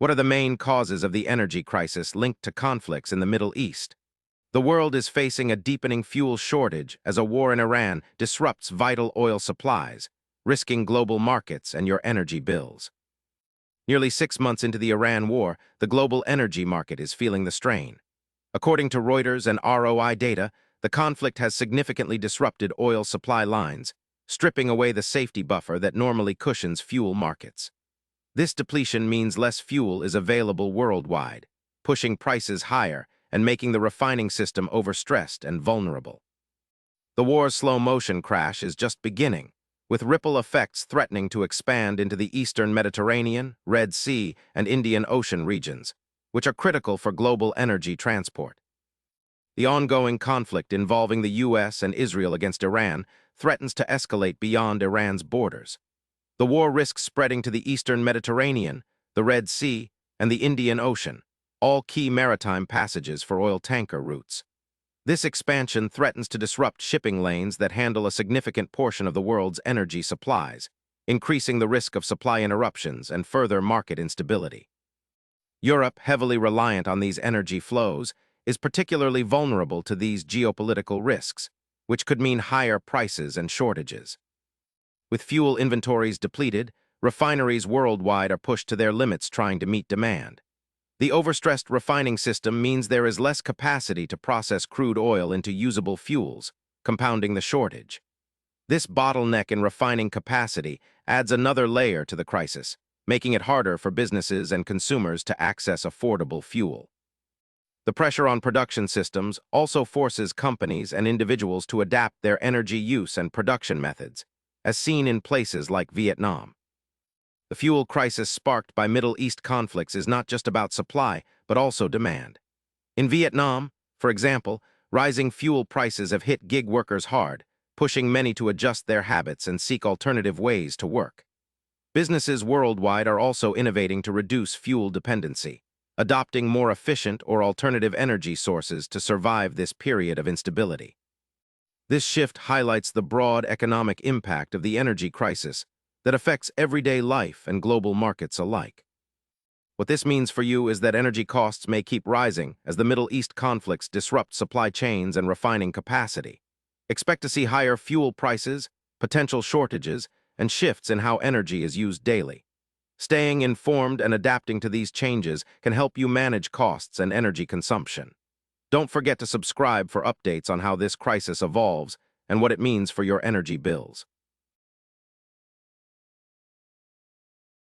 What are the main causes of the energy crisis linked to conflicts in the Middle East? The world is facing a deepening fuel shortage as a war in Iran disrupts vital oil supplies, risking global markets and your energy bills. Nearly 6 months into the Iran war, the global energy market is feeling the strain. According to Reuters and ROI data, the conflict has significantly disrupted oil supply lines, stripping away the safety buffer that normally cushions fuel markets. This depletion means less fuel is available worldwide, pushing prices higher and making the refining system overstressed and vulnerable. The war's slow-motion crash is just beginning, with ripple effects threatening to expand into the eastern Mediterranean, Red Sea, and Indian Ocean regions, which are critical for global energy transport. The ongoing conflict involving the U.S. and Israel against Iran threatens to escalate beyond Iran's borders. The war risks spreading to the eastern Mediterranean, the Red Sea, and the Indian Ocean, all key maritime passages for oil tanker routes. This expansion threatens to disrupt shipping lanes that handle a significant portion of the world's energy supplies, increasing the risk of supply interruptions and further market instability. Europe, heavily reliant on these energy flows, is particularly vulnerable to these geopolitical risks, which could mean higher prices and shortages. With fuel inventories depleted, refineries worldwide are pushed to their limits trying to meet demand. The overstressed refining system means there is less capacity to process crude oil into usable fuels, compounding the shortage. This bottleneck in refining capacity adds another layer to the crisis, making it harder for businesses and consumers to access affordable fuel. The pressure on production systems also forces companies and individuals to adapt their energy use and production methods, as seen in places like Vietnam. The fuel crisis sparked by Middle East conflicts is not just about supply, but also demand. In Vietnam, for example, rising fuel prices have hit gig workers hard, pushing many to adjust their habits and seek alternative ways to work. Businesses worldwide are also innovating to reduce fuel dependency, adopting more efficient or alternative energy sources to survive this period of instability. This shift highlights the broad economic impact of the energy crisis that affects everyday life and global markets alike. What this means for you is that energy costs may keep rising as the Middle East conflicts disrupt supply chains and refining capacity. Expect to see higher fuel prices, potential shortages, and shifts in how energy is used daily. Staying informed and adapting to these changes can help you manage costs and energy consumption. Don't forget to subscribe for updates on how this crisis evolves and what it means for your energy bills.